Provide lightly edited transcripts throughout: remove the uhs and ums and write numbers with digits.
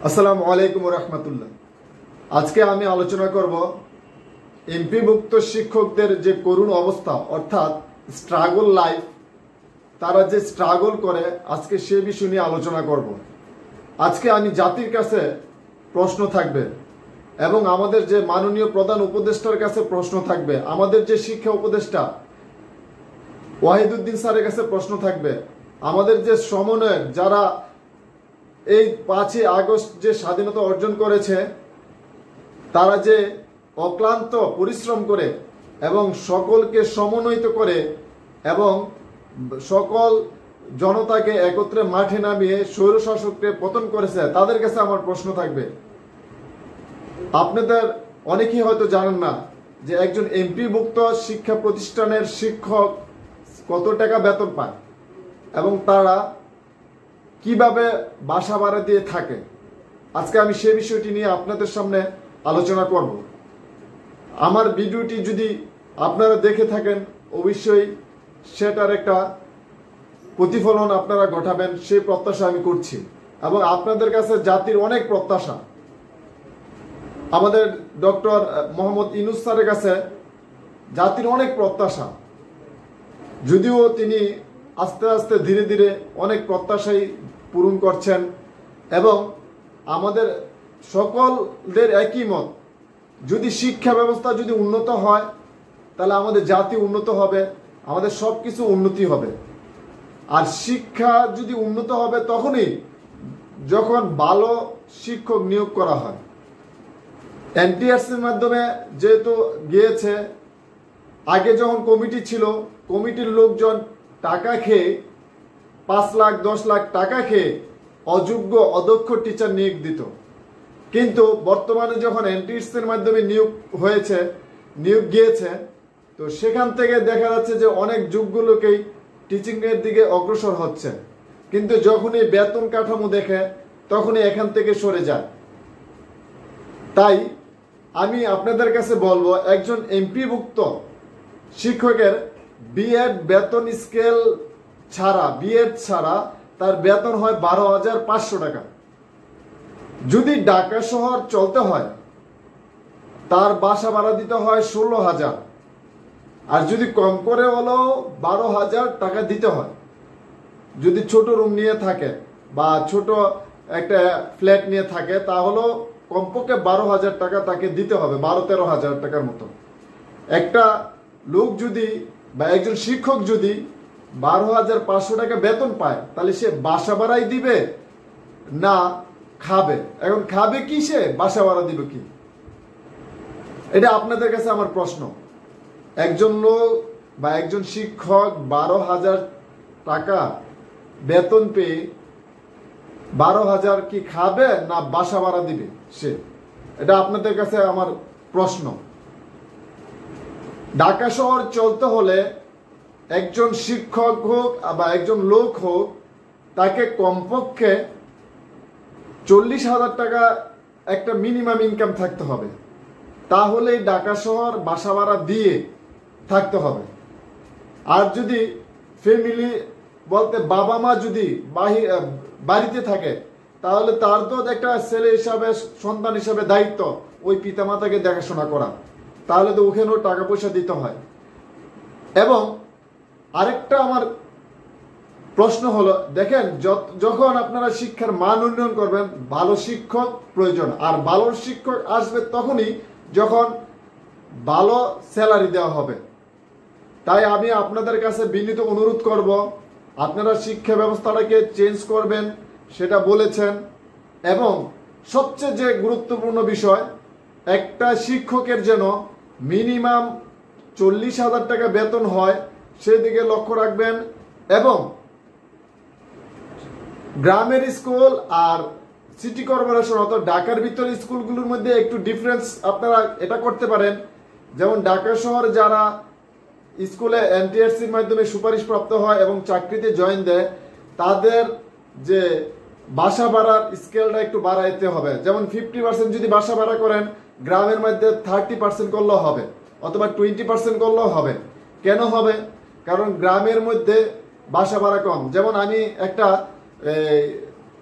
আসসালামু আলাইকুম রহমতুল্লাহ। আজকে আমি আলোচনা করব এমপিভুক্ত শিক্ষকদের যে করুণ অবস্থা, অর্থাৎ স্ট্রাগল লাইফ, তারা যে স্ট্রাগল করে, আজকে সে বিষয় নিয়ে আলোচনা করব। আজকে আমি জাতির কাছে প্রশ্ন থাকবে এবং আমাদের যে মাননীয় প্রধান উপদেষ্টার কাছে প্রশ্ন থাকবে, আমাদের যে শিক্ষা উপদেষ্টা ওয়াহিদুদ্দিন স্যারের কাছে প্রশ্ন থাকবে, আমাদের যে সমন্বয়ক যারা এই 5ই আগস্ট যে স্বাধীনতা অর্জন করেছে, তারা যে অক্লান্ত পরিশ্রম করে এবং সকলকে সমন্বিত করে এবং সকল জনতাকে একত্রে মাঠে নামিয়ে স্বৈরশাসককে পতন করেছে, তাদের কাছে আমার প্রশ্ন থাকবে। আপনাদের অনেকেই হয়তো জানেন না যে একজন এমপিভুক্ত শিক্ষা প্রতিষ্ঠানের শিক্ষক কত টাকা বেতন পায় এবং তারা কিভাবে বাসা ভাড়া দিয়ে থাকে। আজকে আমি সেই বিষয়টি নিয়ে আপনাদের সামনে আলোচনা করব। আমার ভিডিওটি যদি আপনারা দেখে থাকেন, অবশ্যই সেটার একটা প্রতিফলন আপনারা ঘটাবেন, সেই প্রত্যাশা আমি করছি। এবং আপনাদের কাছে জাতির অনেক প্রত্যাশা। আমাদের ডক্টর মোহাম্মদ ইউনূস স্যারের কাছে জাতির অনেক প্রত্যাশা, যদিও তিনি আস্তে আস্তে ধীরে ধীরে অনেক প্রত্যাশাই পূরণ করছেন এবং আমাদের সকলদের একই মত, যদি শিক্ষা ব্যবস্থা যদি উন্নত হয় তাহলে আমাদের জাতি উন্নত হবে, আমাদের সব কিছু উন্নতি হবে। আর শিক্ষা যদি উন্নত হবে তখনই যখন ভালো শিক্ষক নিয়োগ করা হয়। এনটিআরসির মাধ্যমে যেহেতু গিয়েছে, আগে যখন কমিটি ছিল, কমিটির লোকজন টাকা খেয়ে 5 লাখ 10 লাখ টাকা খেয়ে অযোগ্য অদক্ষ টিচার নিয়োগ দিত। কিন্তু বর্তমানে যখন এনটিআরসির মাধ্যমে নিয়োগ গিয়েছে, তো সেখান থেকে দেখা যাচ্ছে যে অনেক যোগ্য লোকেই টিচিং এর দিকে অগ্রসর হচ্ছে, কিন্তু যখনই বেতন কাঠামো দেখে তখনই এখান থেকে সরে যায়। তাই আমি আপনাদের কাছে বলবো, একজন এমপিভুক্ত শিক্ষকের বিএড বেতন স্কেল ছাড়া, বিএড ছাড়া তার বেতন হয় 12,500 টাকা। যদি ঢাকা শহর চলতে হয় তার বাসা ভাড়া দিতে হয় 16,000, আর যদি কম করে হলেও 12,000 টাকা দিতে হয়। যদি ছোট রুম নিয়ে থাকে বা ছোট একটা ফ্ল্যাট নিয়ে থাকে, তাহলেও কমপক্ষে 12,000 টাকা তাকে দিতে হবে, 12-13,000 টাকার মতো। একটা লোক যদি বা একজন শিক্ষক যদি 12,500 টাকা বেতন পায়, তাহলে সে বাসা ভাড়াই দিবে না খাবে? এখন খাবে কি, সে বাসা ভাড়া দিবে কি? এটা আপনাদের কাছে আমার প্রশ্ন। একজন লোক বা একজন শিক্ষক 12,000 টাকা বেতন পেয়ে 12,000 কি খাবে না বাসা ভাড়া দিবে সে? এটা আপনাদের কাছে আমার প্রশ্ন। ঢাকা শহর চলতে হলে একজন শিক্ষক হোক বা একজন লোক হোক, তাকে কমপক্ষে 40,000 টাকা একটা মিনিমাম ইনকাম থাকতে হবে, তাহলেই ঢাকা শহর বাসা ভাড়া দিয়ে থাকতে হবে। আর যদি ফ্যামিলি বলতে বাবা মা যদি বাড়িতে থাকে, তাহলে তার তো একটা ছেলে হিসাবে, সন্তান হিসাবে দায়িত্ব ওই পিতামাতাকে দেখাশোনা করা, তাহলে তো ওখানেও টাকা পয়সা দিতে হয়। এবং আরেকটা আমার প্রশ্ন হলো, দেখেন, যখন আপনারা শিক্ষার মান উন্নয়ন করবেন, ভালো শিক্ষক প্রয়োজন। আর ভালো শিক্ষক আসবে তখনই যখন ভালো স্যালারি দেওয়া হবে। তাই আমি আপনাদের কাছে বিনীত অনুরোধ করব, আপনারা শিক্ষা ব্যবস্থাটাকে চেঞ্জ করবেন, সেটা বলেছেন। এবং সবচেয়ে যে গুরুত্বপূর্ণ বিষয়, একটা শিক্ষকের যেন মিনিমাম 40,000 টাকা বেতন হয়, সেদিকে লক্ষ্য রাখবেন। এবং গ্রামের স্কুল আর সিটি কর্পোরেশন অর্থাৎ ঢাকার ভিতরে স্কুলগুলোর মধ্যে একটু ডিফারেন্স আপনারা এটা করতে পারেন। যেমন ঢাকা শহরে যারা স্কুলে এনটিআরসির মাধ্যমে সুপারিশপ্রাপ্ত হয় এবং চাকরিতে জয়েন দেয়, তাদের যে বাসা ভাড়ার স্কেলটা একটু বাড়াইতে হবে। যেমন 50% যদি বাসা ভাড়া করেন, গ্রামের মধ্যে 30% করলেও হবে, অথবা 20% করলেও হবে। কেন হবে? কারণ গ্রামের মধ্যে বাসা ভাড়া কম। যেমন আমি একটা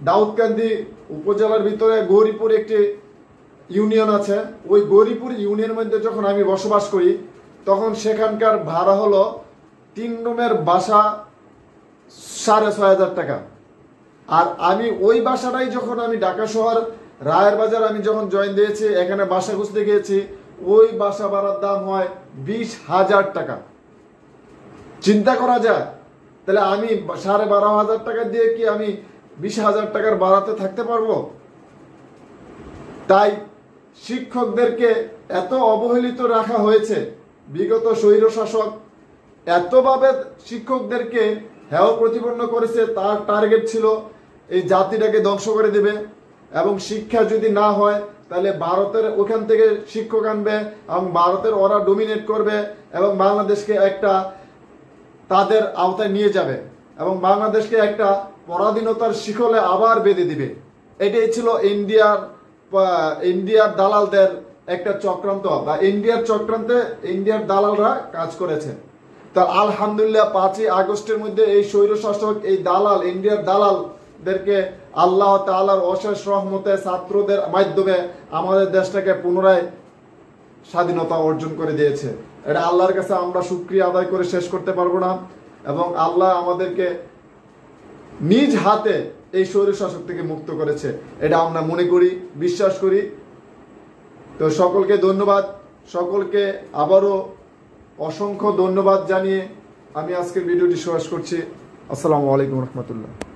দাউদকান্দি উপজেলার ভিতরে গৌরীপুর একটি ইউনিয়ন আছে। ওই গৌরীপুর ইউনিয়নের মধ্যে যখন আমি বসবাস করি, তখন সেখানকার ভাড়া হলো 3 রুমের বাসা 6,500 টাকা। আর আমি ওই বাসাটাই যখন আমি ঢাকা শহর রায়ের বাজার আমি যখন জয়েন দিয়েছি, এখানে বাসা খুঁজতে গিয়েছি, ওই বাসা ভাড়ার দাম হয় 20,000 টাকা। চিন্তা করা যায়, তাহলে আমি 12,500 টাকা দিয়ে কি আমি 20,000 টাকার ভাড়াতে থাকতে পারবো? তাই শিক্ষকদেরকে এত অবহেলিত রাখা হয়েছে। বিগত স্বৈরশাসক এতভাবে শিক্ষকদেরকে হেয় প্রতিপন্ন করেছে, তার টার্গেট ছিল এই জাতিটাকে ধ্বংস করে দেবে, এবং শিক্ষা যদি না হয় তাহলে ভারতের ওখান থেকে শিক্ষক আনবে এবং ভারতের ওরা ডোমিনেট করবে এবং বাংলাদেশকে একটা তাদের আওতায় নিয়ে যাবে এবং বাংলাদেশকে একটা পরাধীনতার শিকলে আবার বেঁধে দিবে। এটাই ছিল ইন্ডিয়ার দালালদের একটা চক্রান্ত, বা ইন্ডিয়ার চক্রান্তে ইন্ডিয়ার দালালরা কাজ করেছে। তা আলহামদুলিল্লাহ 5ই আগস্টের মধ্যে এই স্বৈরশাসক, এই দালাল, ইন্ডিয়ার দালালদেরকে আল্লাহ তাআলার অশেষ রহমতে ছাত্রদের মাধ্যমে আমাদের দেশটাকে পুনরায় স্বাধীনতা অর্জন করে দিয়েছে। এটা আল্লাহর কাছে আমরা শুকরিয়া আদায় করে শেষ করতে পারবো না, এবং আল্লাহ আমাদেরকে নিজ হাতে এই স্বৈরশাসক থেকে মুক্ত করেছে, এটা আমরা মনে করি, বিশ্বাস করি। তো সকলকে ধন্যবাদ, সকলকে আবারও অসংখ্য ধন্যবাদ জানিয়ে আমি আজকের ভিডিওটি শেষ করছি। আসসালামু আলাইকুম রহমতুল্লাহ।